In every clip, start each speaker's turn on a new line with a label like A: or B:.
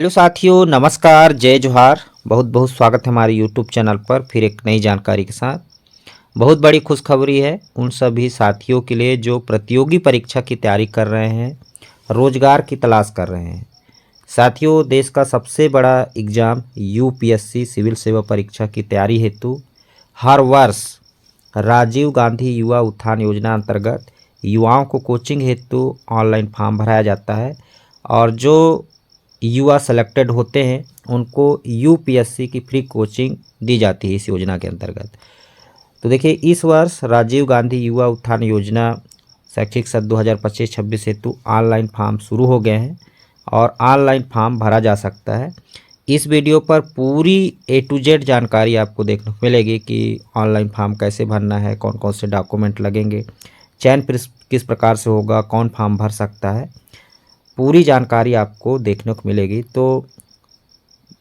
A: Hello साथियों, नमस्कार, जय जोहार। बहुत बहुत स्वागत है हमारे यूट्यूब चैनल पर फिर एक नई जानकारी के साथ। बहुत बड़ी खुशखबरी है उन सभी साथियों के लिए जो प्रतियोगी परीक्षा की तैयारी कर रहे हैं, रोजगार की तलाश कर रहे हैं। साथियों, देश का सबसे बड़ा एग्ज़ाम यूपीएससी सिविल सेवा परीक्षा की तैयारी हेतु हर वर्ष राजीव गांधी युवा उत्थान योजना अंतर्गत युवाओं को कोचिंग हेतु ऑनलाइन फॉर्म भराया जाता है और जो युवा सेलेक्टेड होते हैं उनको यूपीएससी की फ्री कोचिंग दी जाती है इस योजना के अंतर्गत। तो देखिए, इस वर्ष राजीव गांधी युवा उत्थान योजना शैक्षिक सत्र 2025-26 हेतु ऑनलाइन फॉर्म शुरू हो गए हैं और ऑनलाइन फॉर्म भरा जा सकता है। इस वीडियो पर पूरी ए टू जेड जानकारी आपको देखने को मिलेगी कि ऑनलाइन फॉर्म कैसे भरना है, कौन कौन से डॉक्यूमेंट लगेंगे, चयन किस प्रकार से होगा, कौन फॉर्म भर सकता है, पूरी जानकारी आपको देखने को मिलेगी। तो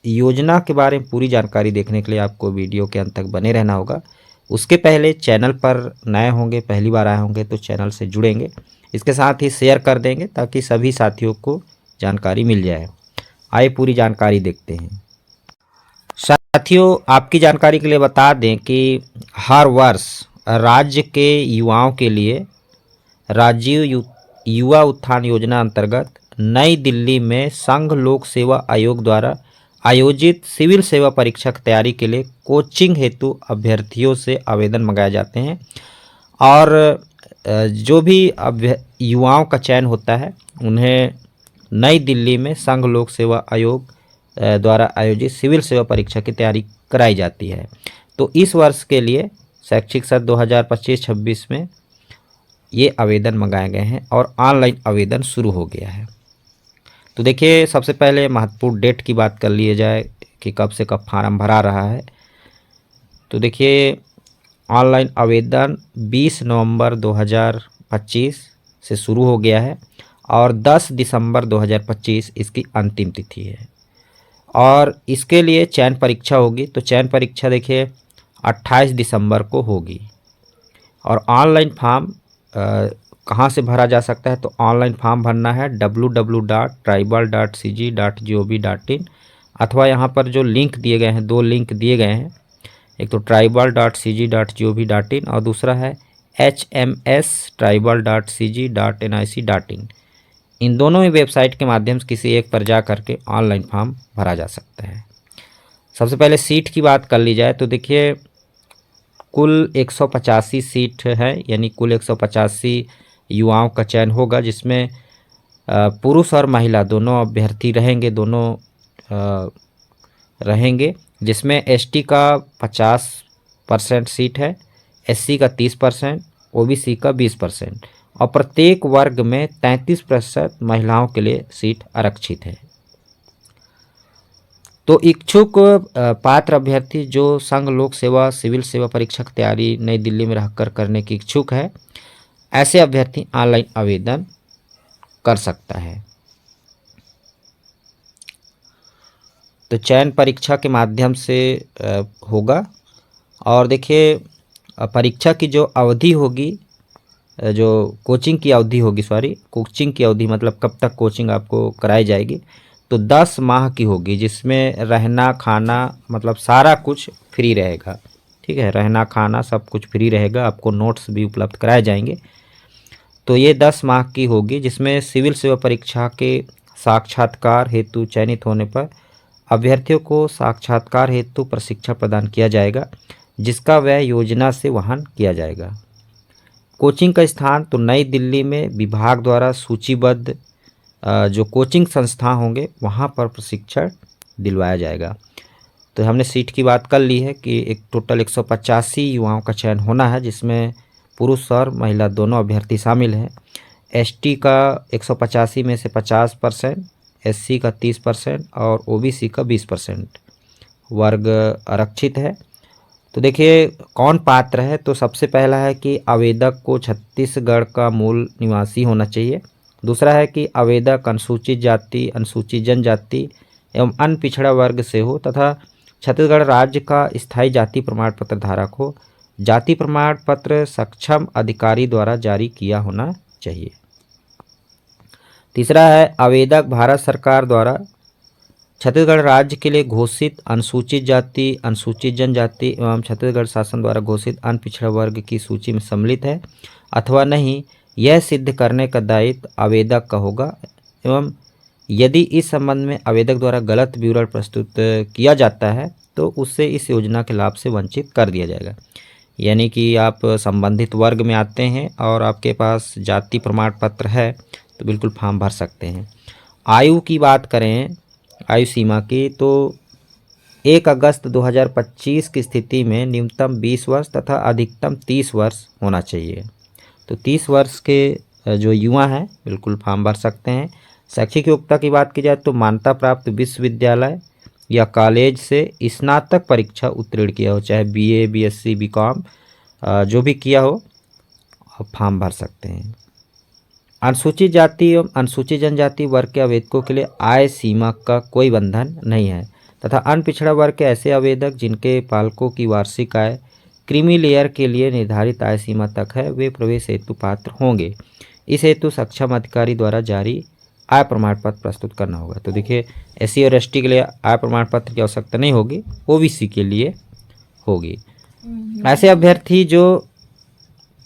A: योजना के बारे में पूरी जानकारी देखने के लिए आपको वीडियो के अंत तक बने रहना होगा। उसके पहले चैनल पर नए होंगे, पहली बार आए होंगे तो चैनल से जुड़ेंगे, इसके साथ ही शेयर कर देंगे ताकि सभी साथियों को जानकारी मिल जाए। आइए पूरी जानकारी देखते हैं। साथियों, आपकी जानकारी के लिए बता दें कि हर वर्ष राज्य के युवाओं के लिए राजीव युवा उत्थान योजना अंतर्गत नई दिल्ली में संघ लोक सेवा आयोग द्वारा आयोजित सिविल सेवा परीक्षा की तैयारी के लिए कोचिंग हेतु अभ्यर्थियों से आवेदन मंगाए जाते हैं और जो भी युवाओं का चयन होता है उन्हें नई दिल्ली में संघ लोक सेवा आयोग द्वारा आयोजित सिविल सेवा परीक्षा की तैयारी कराई जाती है। तो इस वर्ष के लिए शैक्षिक सत्र 2025-26 में ये आवेदन मंगाए गए हैं और ऑनलाइन आवेदन शुरू हो गया है। तो देखिए, सबसे पहले महत्वपूर्ण डेट की बात कर लिए जाए कि कब से कब फार्म भरा रहा है। तो देखिए, ऑनलाइन आवेदन 20 नवंबर 2025 से शुरू हो गया है और 10 दिसंबर 2025 इसकी अंतिम तिथि है और इसके लिए चयन परीक्षा होगी। तो चयन परीक्षा देखिए 28 दिसंबर को होगी और ऑनलाइन फॉर्म कहाँ से भरा जा सकता है। तो ऑनलाइन फॉर्म भरना है www.tribal.cg.gov.in अथवा यहाँ पर जो लिंक दिए गए हैं, दो लिंक दिए गए हैं, एक तो tribal.cg.gov.in और दूसरा है hms.tribal.cg.nic.in। इन दोनों ही वेबसाइट के माध्यम से किसी एक पर जा करके ऑनलाइन फॉर्म भरा जा सकता है। सबसे पहले सीट की बात कर ली जाए तो देखिए, कुल 185 सीट है, यानी कुल 185 युवाओं का चयन होगा जिसमें पुरुष और महिला दोनों अभ्यर्थी रहेंगे जिसमें एसटी का 50% सीट है, एससी का 30%, ओबीसी का 20% और प्रत्येक वर्ग में 33% महिलाओं के लिए सीट आरक्षित है। तो इच्छुक पात्र अभ्यर्थी जो संघ लोक सेवा सिविल सेवा परीक्षा की तैयारी नई दिल्ली में रहकर करने की इच्छुक है, ऐसे अभ्यर्थी ऑनलाइन आवेदन कर सकता है। तो चयन परीक्षा के माध्यम से होगा और देखिए, परीक्षा की जो अवधि होगी, जो कोचिंग की अवधि मतलब कब तक कोचिंग आपको कराई जाएगी, तो 10 माह की होगी जिसमें रहना खाना मतलब सारा कुछ फ्री रहेगा। ठीक है, रहना खाना सब कुछ फ्री रहेगा, आपको नोट्स भी उपलब्ध कराए जाएंगे। तो ये 10 माह की होगी जिसमें सिविल सेवा परीक्षा के साक्षात्कार हेतु चयनित होने पर अभ्यर्थियों को साक्षात्कार हेतु प्रशिक्षण प्रदान किया जाएगा जिसका व्यय योजना से वहन किया जाएगा। कोचिंग का स्थान तो नई दिल्ली में विभाग द्वारा सूचीबद्ध जो कोचिंग संस्थान होंगे वहाँ पर प्रशिक्षण दिलवाया जाएगा। तो हमने सीट की बात कर ली है कि एक टोटल 185 युवाओं का चयन होना है जिसमें पुरुष और महिला दोनों अभ्यर्थी शामिल हैं। एसटी का 185 में से 50%, एससी का 30% और ओबीसी का 20% वर्ग आरक्षित है। तो देखिए, कौन पात्र है, तो सबसे पहला है कि आवेदक को छत्तीसगढ़ का मूल निवासी होना चाहिए। दूसरा है कि आवेदक अनुसूचित जाति, अनुसूचित जनजाति एवं अन्य पिछड़ा वर्ग से हो तथा छत्तीसगढ़ राज्य का स्थायी जाति प्रमाण पत्र धारक हो। जाति प्रमाण पत्र सक्षम अधिकारी द्वारा जारी किया होना चाहिए। तीसरा है आवेदक भारत सरकार द्वारा छत्तीसगढ़ राज्य के लिए घोषित अनुसूचित जाति, अनुसूचित जनजाति एवं छत्तीसगढ़ शासन द्वारा घोषित अन्य पिछड़ा वर्ग की सूची में सम्मिलित है अथवा नहीं, यह सिद्ध करने का दायित्व आवेदक का होगा एवं यदि इस संबंध में आवेदक द्वारा गलत विवरण प्रस्तुत किया जाता है तो उससे इस योजना के लाभ से वंचित कर दिया जाएगा। यानी कि आप संबंधित वर्ग में आते हैं और आपके पास जाति प्रमाण पत्र है तो बिल्कुल फॉर्म भर सकते हैं। आयु की बात करें, आयु सीमा की, तो 1 अगस्त 2025 की स्थिति में न्यूनतम 20 वर्ष तथा अधिकतम 30 वर्ष होना चाहिए। तो 30 वर्ष के जो युवा हैं बिल्कुल फॉर्म भर सकते हैं। शैक्षिक योग्यता की बात की जाए तो मान्यता प्राप्त विश्वविद्यालय या कॉलेज से स्नातक परीक्षा उत्तीर्ण किया हो, चाहे बीए, बीएससी, बीकॉम जो भी किया हो, आप फॉर्म भर सकते हैं। अनुसूचित जाति एवं अनुसूचित जनजाति वर्ग के आवेदकों के लिए आय सीमा का कोई बंधन नहीं है तथा अन्य पिछड़ा वर्ग के ऐसे आवेदक जिनके पालकों की वार्षिक आय क्रीमी लेयर के लिए निर्धारित आय सीमा तक है, वे प्रवेश हेतु पात्र होंगे। इस हेतु सक्षम अधिकारी द्वारा जारी आय प्रमाण पत्र प्रस्तुत करना होगा। तो देखिए, एससी और एसटी के लिए आय प्रमाण पत्र की आवश्यकता नहीं होगी, ओबीसी के लिए होगी। ऐसे अभ्यर्थी जो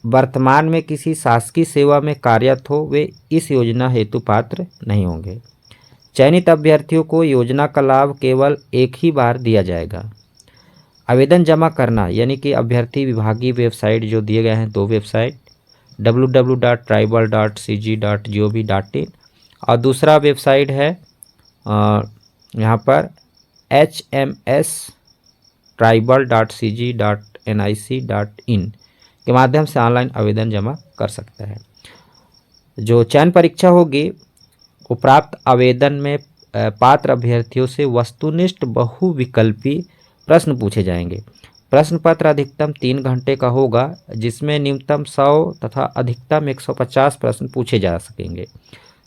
A: वर्तमान में किसी शासकीय सेवा में कार्यरत हो, वे इस योजना हेतु पात्र नहीं होंगे। चयनित अभ्यर्थियों को योजना का लाभ केवल एक ही बार दिया जाएगा। आवेदन जमा करना, यानी कि अभ्यर्थी विभागीय वेबसाइट जो दिए गए हैं, 2 वेबसाइट, www.tribal.cg.gov.in और दूसरा वेबसाइट है यहाँ पर hmstribal.cg.nic.in के माध्यम से ऑनलाइन आवेदन जमा कर सकता है। जो चयन परीक्षा होगी वो प्राप्त आवेदन में पात्र अभ्यर्थियों से वस्तुनिष्ठ बहुविकल्पी प्रश्न पूछे जाएंगे। प्रश्न पत्र अधिकतम 3 घंटे का होगा, जिसमें न्यूनतम 100 तथा अधिकतम 150 प्रश्न पूछे जा सकेंगे।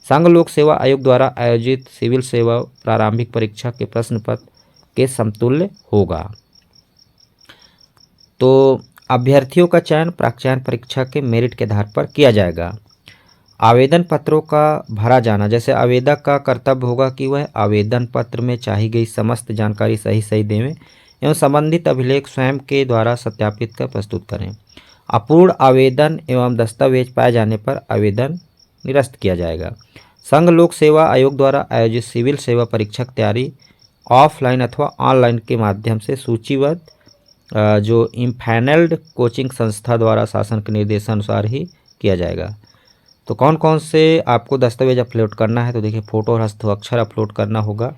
A: संघ लोक सेवा आयोग द्वारा आयोजित सिविल सेवा प्रारंभिक परीक्षा के प्रश्न पत्र के समतुल्य होगा। तो अभ्यर्थियों का चयन प्राक चयन परीक्षा के मेरिट के आधार पर किया जाएगा। आवेदन पत्रों का भरा जाना, जैसे आवेदक का कर्तव्य होगा कि वह आवेदन पत्र में चाही गई समस्त जानकारी सही देवें एवं संबंधित अभिलेख स्वयं के द्वारा सत्यापित कर प्रस्तुत करें। अपूर्ण आवेदन एवं दस्तावेज पाए जाने पर आवेदन निरस्त किया जाएगा। संघ लोक सेवा आयोग द्वारा आयोजित सिविल सेवा परीक्षा की तैयारी ऑफलाइन अथवा ऑनलाइन के माध्यम से सूचीबद्ध जो इम्पैनल्ड कोचिंग संस्था द्वारा शासन के निर्देशानुसार ही किया जाएगा। तो कौन कौन से आपको दस्तावेज अपलोड करना है, तो देखिए, फोटो और हस्ताक्षर अपलोड करना होगा,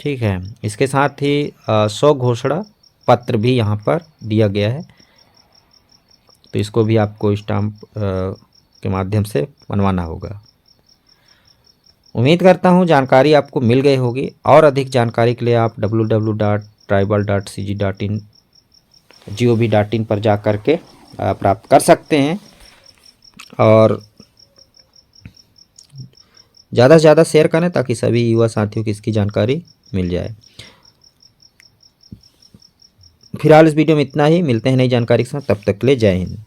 A: ठीक है। इसके साथ ही 100 घोषणा पत्र भी यहाँ पर दिया गया है, तो इसको भी आपको स्टाम्प के माध्यम से बनवाना होगा। उम्मीद करता हूँ जानकारी आपको मिल गई होगी और अधिक जानकारी के लिए आप www.tribal.cg.gov.in पर जा कर के प्राप्त कर सकते हैं और ज़्यादा से ज़्यादा शेयर करें ताकि सभी युवा साथियों को इसकी जानकारी मिल जाए। फिलहाल इस वीडियो में इतना ही, मिलते हैं नई जानकारी के साथ, तब तक के लिए जय हिंद।